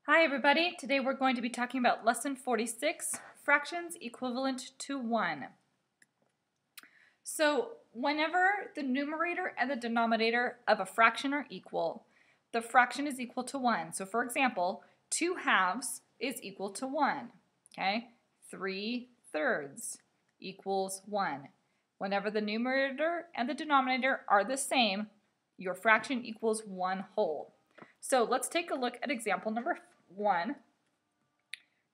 Hi everybody, today we're going to be talking about lesson 46, fractions equivalent to 1. So whenever the numerator and the denominator of a fraction are equal, the fraction is equal to 1. So for example, 2 halves is equal to 1, okay? 3/3 equals 1. Whenever the numerator and the denominator are the same, your fraction equals 1 whole. So let's take a look at example number 1.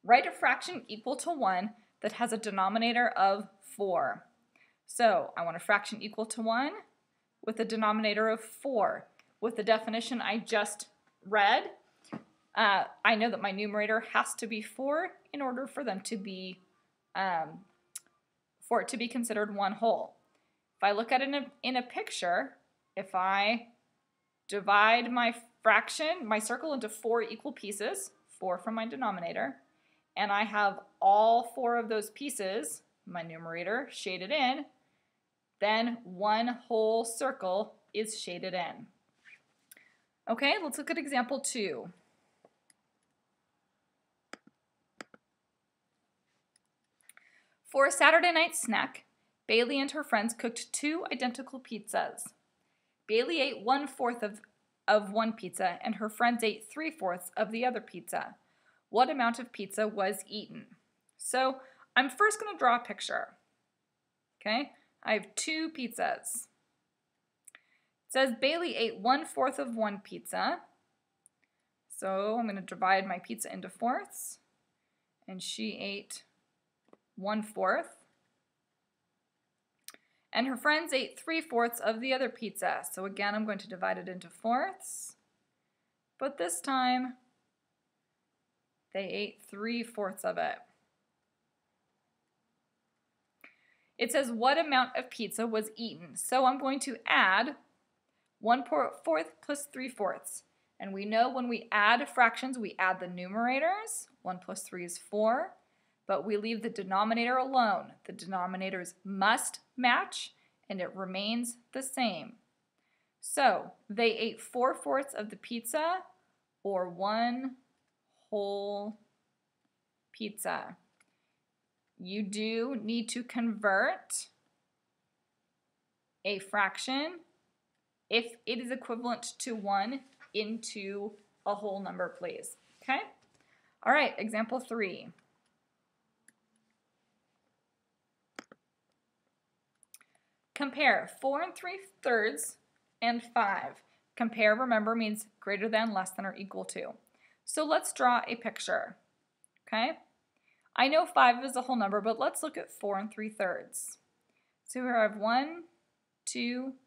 Write a fraction equal to 1 that has a denominator of 4. So I want a fraction equal to 1 with a denominator of 4. With the definition I just read, I know that my numerator has to be 4 in order for them to be for it to be considered 1 whole. If I look at it in a picture, if I divide my fraction, my circle, into 4 equal pieces, 4 from my denominator, and I have all 4 of those pieces, my numerator, shaded in, then 1 whole circle is shaded in. Okay, let's look at example 2. For a Saturday night snack, Bailey and her friends cooked 2 identical pizzas. Bailey ate 1/4 of one pizza, and her friends ate 3/4 of the other pizza. What amount of pizza was eaten? So I'm first going to draw a picture. Okay, I have 2 pizzas. It says Bailey ate 1/4 of one pizza. So I'm going to divide my pizza into fourths, and she ate 1/4. And her friends ate 3/4 of the other pizza. So again, I'm going to divide it into fourths. But this time, they ate 3/4 of it. It says what amount of pizza was eaten. So I'm going to add 1/4 plus 3/4. And we know when we add fractions, we add the numerators. 1 plus 3 is 4. But we leave the denominator alone. The denominators must match, and it remains the same. So they ate 4/4 of the pizza, or 1 whole pizza. You do need to convert a fraction, if it is equivalent to 1, into a whole number, please. Okay? All right, example 3. Compare 4 3/3 and 5. Compare, remember, means greater than, less than, or equal to. So let's draw a picture. Okay? I know 5 is a whole number, but let's look at 4 3/3. So here I have 1, 2,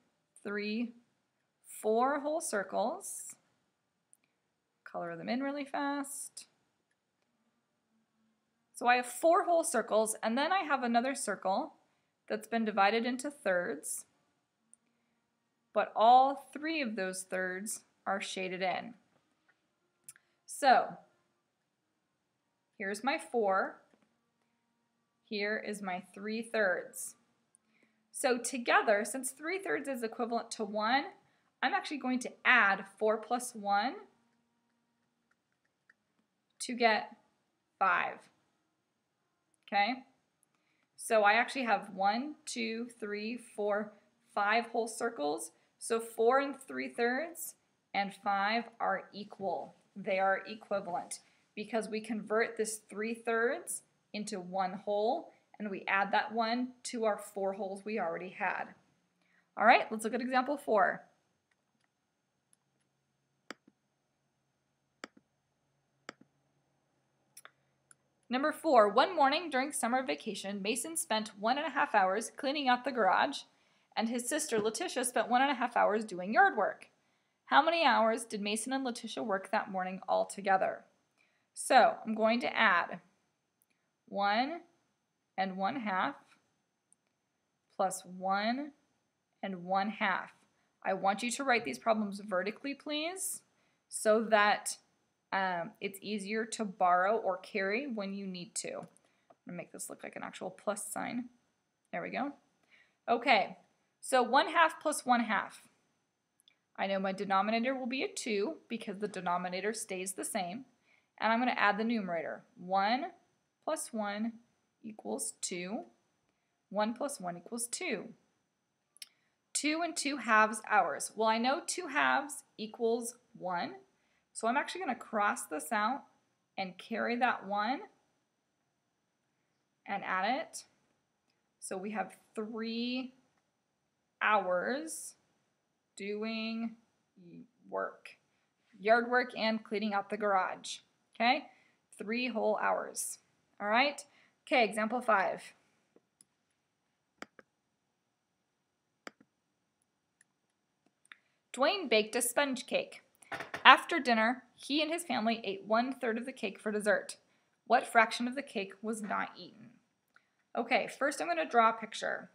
3, 4 whole circles. Color them in really fast. So I have 4 whole circles, and then I have another circle that's been divided into thirds, but all 3 of those thirds are shaded in. So here's my 4, here is my 3/3. So together, since 3/3 is equivalent to 1, I'm actually going to add 4 plus 1 to get 5. Okay? So I actually have 1, 2, 3, 4, 5 whole circles. So 4 3/3 and 5 are equal. They are equivalent because we convert this 3/3 into 1 whole, and we add that 1 to our 4 wholes we already had. All right, let's look at example 4. Number 4, one morning during summer vacation, Mason spent 1.5 hours cleaning out the garage, and his sister Letitia spent 1.5 hours doing yard work. How many hours did Mason and Letitia work that morning all together? So I'm going to add 1 1/2 plus 1 1/2. I want you to write these problems vertically, please, so that it's easier to borrow or carry when you need to. I'm going to make this look like an actual plus sign. There we go. Okay, so 1/2 plus 1/2. I know my denominator will be a 2 because the denominator stays the same, and I'm going to add the numerator. 1 plus 1 equals 2. 1 plus 1 equals 2. 2 and 2 halves hours. Well, I know 2 halves equals 1, so I'm actually going to cross this out and carry that 1 and add it. So we have 3 hours doing work, yard work and cleaning out the garage. Okay, 3 whole hours. All right. Okay, example 5. Dwayne baked a sponge cake. After dinner, he and his family ate 1/3 of the cake for dessert. What fraction of the cake was not eaten? Okay, first I'm going to draw a picture.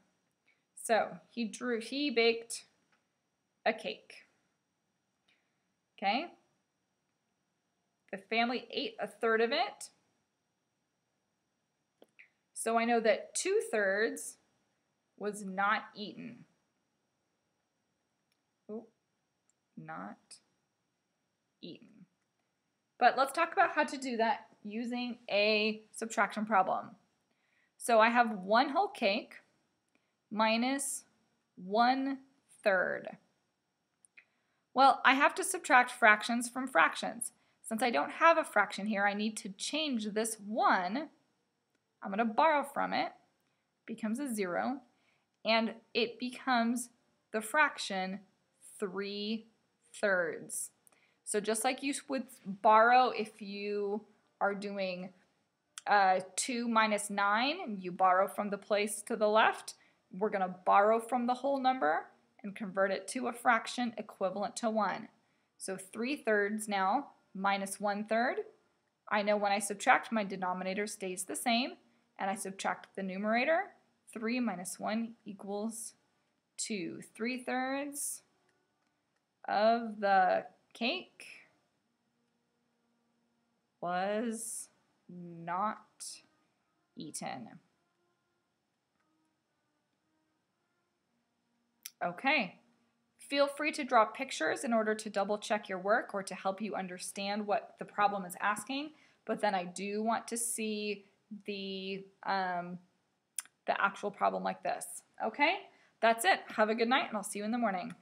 So he baked a cake. Okay. The family ate 1/3 of it. So I know that 2/3 was not eaten. Oh, not eaten. But let's talk about how to do that using a subtraction problem. So I have 1 whole cake minus 1/3. Well, I have to subtract fractions from fractions. Since I don't have a fraction here, I need to change this 1. I'm going to borrow from it. Becomes a 0. And it becomes the fraction 3/3. So just like you would borrow if you are doing 2 minus 9, and you borrow from the place to the left, we're going to borrow from the whole number and convert it to a fraction equivalent to 1. So 3/3 now minus 1/3. I know when I subtract, my denominator stays the same, and I subtract the numerator. 3 minus 1 equals 2. 3/3 of the cake was not eaten. Okay. Feel free to draw pictures in order to double check your work or to help you understand what the problem is asking, but then I do want to see the actual problem like this. Okay? That's it. Have a good night, and I'll see you in the morning.